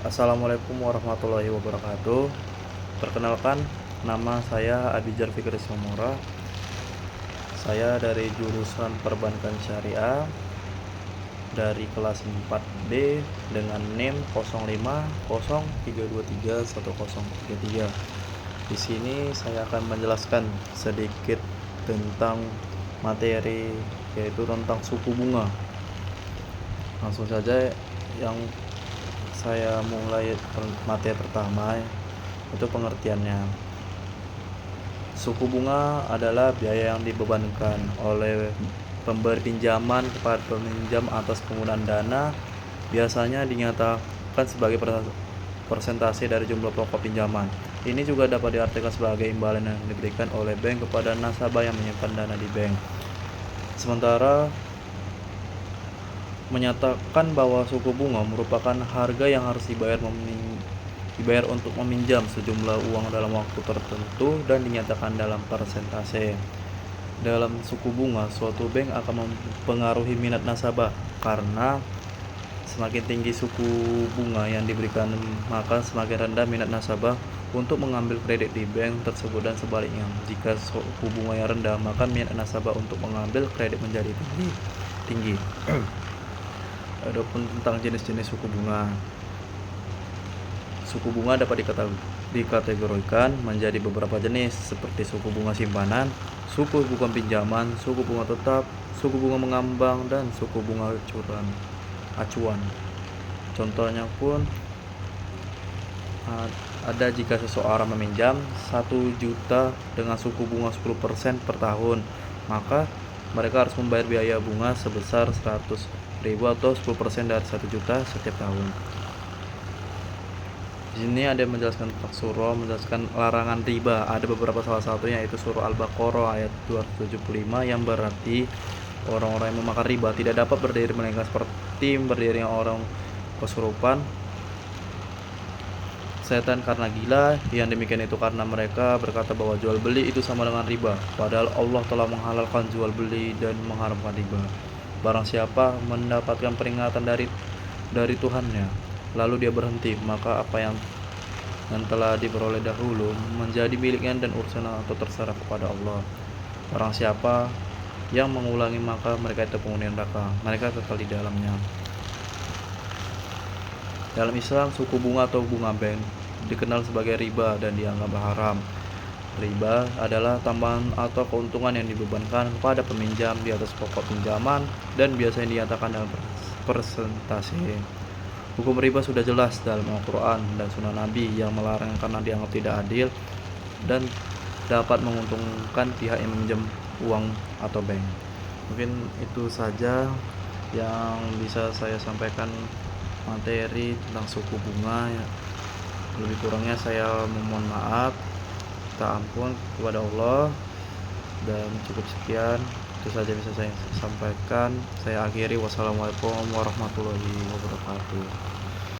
Assalamualaikum warahmatullahi wabarakatuh. Perkenalkan, nama saya Abidjar Fikri Samora. Saya dari jurusan Perbankan Syariah dari kelas 4B dengan NIM 0503231033. Di sini saya akan menjelaskan sedikit tentang materi, yaitu tentang suku bunga. Langsung saja, yang saya mulai materi pertama, itu pengertiannya. Suku bunga adalah biaya yang dibebankan oleh pemberi pinjaman kepada peminjam atas penggunaan dana, biasanya dinyatakan sebagai persentase dari jumlah pokok pinjaman. Ini juga dapat diartikan sebagai imbalan yang diberikan oleh bank kepada nasabah yang menyimpan dana di bank. Sementara menyatakan bahwa suku bunga merupakan harga yang harus dibayar untuk meminjam sejumlah uang dalam waktu tertentu dan dinyatakan dalam persentase. Dalam suku bunga, suatu bank akan mempengaruhi minat nasabah, karena semakin tinggi suku bunga yang diberikan, maka semakin rendah minat nasabah untuk mengambil kredit di bank tersebut, dan sebaliknya. Jika suku bunga yang rendah, maka minat nasabah untuk mengambil kredit menjadi tinggi. Adapun tentang jenis-jenis suku bunga. Suku bunga dapat dikategorikan menjadi beberapa jenis, seperti suku bunga simpanan, suku bunga pinjaman, suku bunga tetap, suku bunga mengambang, dan suku bunga acuan. Contohnya pun ada jika seseorang meminjam 1 juta dengan suku bunga 10% per tahun, maka mereka harus membayar biaya bunga sebesar 100.000 atau 10% dari 1 juta setiap tahun. Di sini ada yang menjelaskan tentang surah, menjelaskan larangan riba. Ada beberapa, salah satunya yaitu surah Al-Baqarah ayat 275, yang berarti orang-orang yang memakan riba tidak dapat berdiri melainkan seperti berdirinya orang kesurupan setan karena gila. Yang demikian itu karena mereka berkata bahwa jual beli itu sama dengan riba, padahal Allah telah menghalalkan jual beli dan mengharamkan riba. Barang siapa mendapatkan peringatan dari Tuhannya, lalu dia berhenti, maka apa yang telah diperoleh dahulu menjadi miliknya, dan urusan atau terserah kepada Allah. Barang siapa yang mengulangi, maka mereka itu penghuni neraka, mereka kekal di dalamnya. Dalam Islam, suku bunga atau bunga bank dikenal sebagai riba dan dianggap haram. Riba adalah tambahan atau keuntungan yang dibebankan kepada peminjam di atas pokok pinjaman, dan biasanya dinyatakan dalam persentase. Hukum riba sudah jelas dalam Al-Quran dan Sunnah Nabi yang melarang karena dianggap tidak adil dan dapat menguntungkan pihak yang meminjam uang atau bank. Mungkin itu saja yang bisa saya sampaikan materi tentang suku bunga. Lebih kurangnya saya memohon maaf, minta ampun kepada Allah, dan cukup sekian. Itu saja bisa saya sampaikan. Saya akhiri. Wassalamualaikum warahmatullahi wabarakatuh.